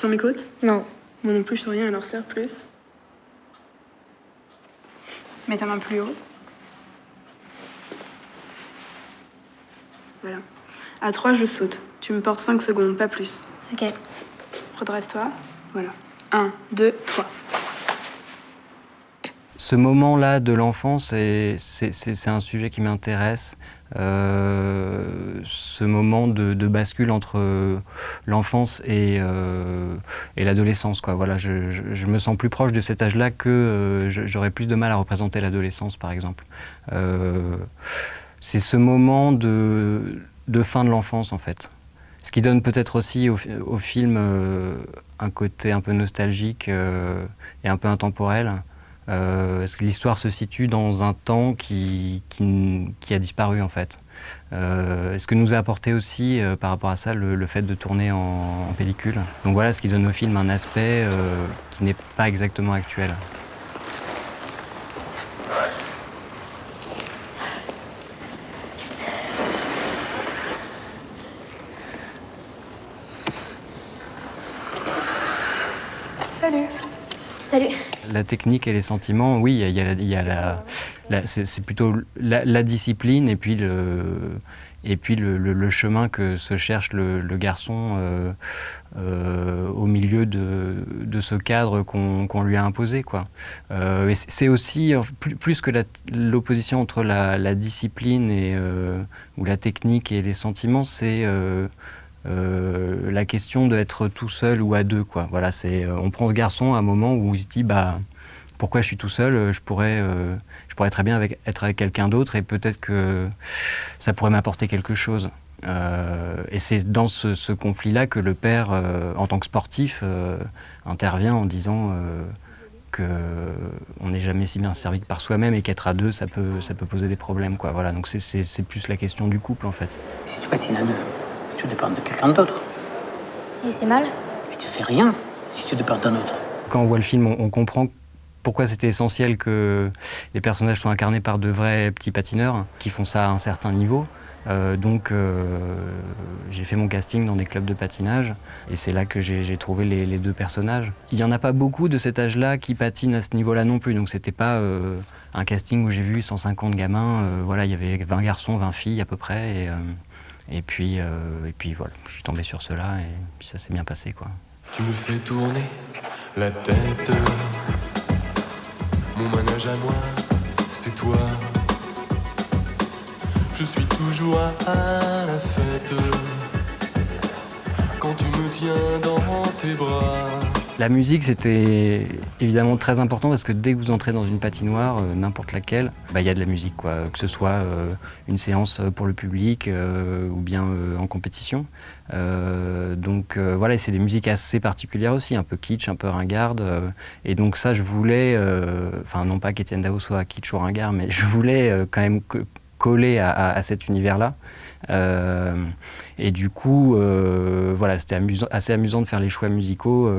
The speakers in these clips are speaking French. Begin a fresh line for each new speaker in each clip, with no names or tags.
sens mes côtes?
Non.
Moi non plus, je sens rien, alors serre plus. Mets ta main plus haut. Voilà. À 3, je saute. Tu me portes 5 secondes, pas plus.
Ok.
Redresse-toi. Voilà. 1, 2, 3.
Ce moment-là de l'enfance, c'est un sujet qui m'intéresse. Ce moment de bascule entre l'enfance et l'adolescence, quoi. Voilà, je me sens plus proche de cet âge-là que j'aurais plus de mal à représenter l'adolescence, par exemple. C'est ce moment de fin de l'enfance, en fait. Ce qui donne peut-être aussi au film un côté un peu nostalgique et un peu intemporel. Parce que l'histoire se situe dans un temps qui a disparu, en fait. Ce que nous a apporté aussi par rapport à ça le fait de tourner en pellicule. Donc voilà, ce qui donne au film un aspect qui n'est pas exactement actuel.
Salut.
Salut.
La technique et les sentiments, oui, il y a c'est plutôt la discipline et puis le chemin que se cherche le garçon au milieu de ce cadre qu'on lui a imposé, quoi. Et c'est aussi, plus que l'opposition entre la discipline ou la technique et les sentiments, c'est la question d'être tout seul ou à deux, quoi. Voilà, on prend ce garçon à un moment où il se dit pourquoi je suis tout seul, je pourrais très bien être avec quelqu'un d'autre et peut-être que ça pourrait m'apporter quelque chose. Et c'est dans ce conflit-là que le père, en tant que sportif, intervient en disant qu'on n'est jamais si bien servi que par soi-même et qu'être à deux, ça peut poser des problèmes, quoi. Voilà, donc c'est plus la question du couple, en fait.
Si tu patines à deux, tu dépends de quelqu'un d'autre.
Et c'est mal?
Mais tu fais rien si tu dépends d'un autre.
Quand on voit le film, on comprend pourquoi c'était essentiel que les personnages soient incarnés par de vrais petits patineurs qui font ça à un certain niveau. Donc j'ai fait mon casting dans des clubs de patinage et c'est là que j'ai trouvé les deux personnages. Il n'y en a pas beaucoup de cet âge-là qui patinent à ce niveau-là non plus, donc c'était pas un casting où j'ai vu 150 gamins. Voilà, il y avait 20 garçons, 20 filles à peu près. Et puis voilà, je suis tombé sur cela et puis ça s'est bien passé, quoi.
Tu me fais tourner la tête. Mon manège à moi, c'est toi. Je suis toujours à la fête quand tu me tiens dans tes bras.
La musique, c'était évidemment très important parce que dès que vous entrez dans une patinoire, n'importe laquelle, il y a de la musique, quoi. Que ce soit une séance pour le public ou bien en compétition. Donc voilà, et c'est des musiques assez particulières aussi, un peu kitsch, un peu ringarde. Et donc ça, je voulais, non pas qu'Étienne Dao soit kitsch ou ringard, mais je voulais quand même coller à cet univers-là. Et du coup, voilà, c'était assez amusant de faire les choix musicaux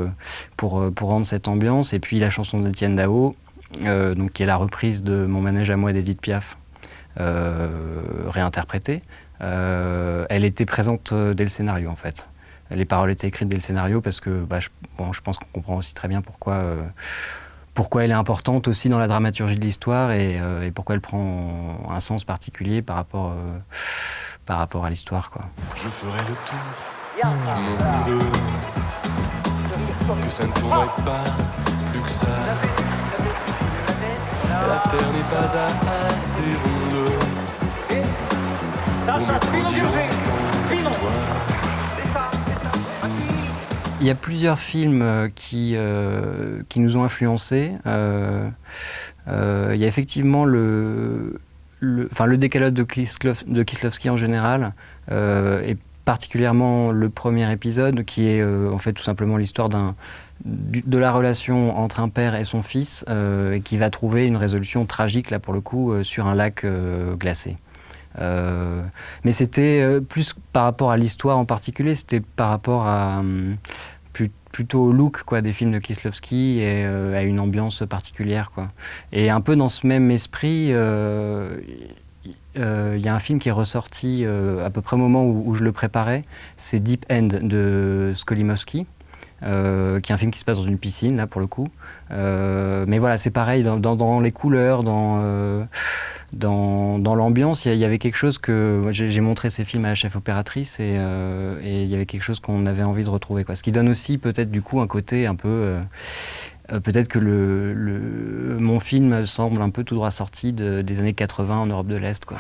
pour rendre cette ambiance. Et puis la chanson d'Étienne Dao, donc, qui est la reprise de Mon manège à moi d'Edith Piaf, réinterprétée, elle était présente dès le scénario, en fait. Les paroles étaient écrites dès le scénario parce que je pense qu'on comprend aussi très bien pourquoi elle est importante aussi dans la dramaturgie de l'histoire et pourquoi elle prend un sens particulier par rapport à l'histoire, quoi.
Je ferai le tour du monde, que ça ne tournerait pas plus que ça. La terre n'est pas assez ronde pour me trop dire autant que toi.
Il y a plusieurs films qui nous ont influencés. Il y a effectivement le décalogue de Kieślowski en général, et particulièrement le premier épisode, qui est en fait tout simplement l'histoire de la relation entre un père et son fils, et qui va trouver une résolution tragique, là pour le coup, sur un lac glacé. Mais c'était plus par rapport à l'histoire en particulier, c'était par rapport à plutôt au look, quoi, des films de Kieślowski et à une ambiance particulière, quoi. Et un peu dans ce même esprit, y a un film qui est ressorti à peu près au moment où je le préparais, c'est Deep End de Skolimowski, qui est un film qui se passe dans une piscine, là, pour le coup. Mais voilà, c'est pareil, dans les couleurs, dans l'ambiance, il y avait quelque chose que... J'ai montré ces films à la chef opératrice et il y avait quelque chose qu'on avait envie de retrouver, quoi. Ce qui donne aussi peut-être du coup un côté un peu... peut-être que mon film semble un peu tout droit sorti des années 80 en Europe de l'Est, quoi.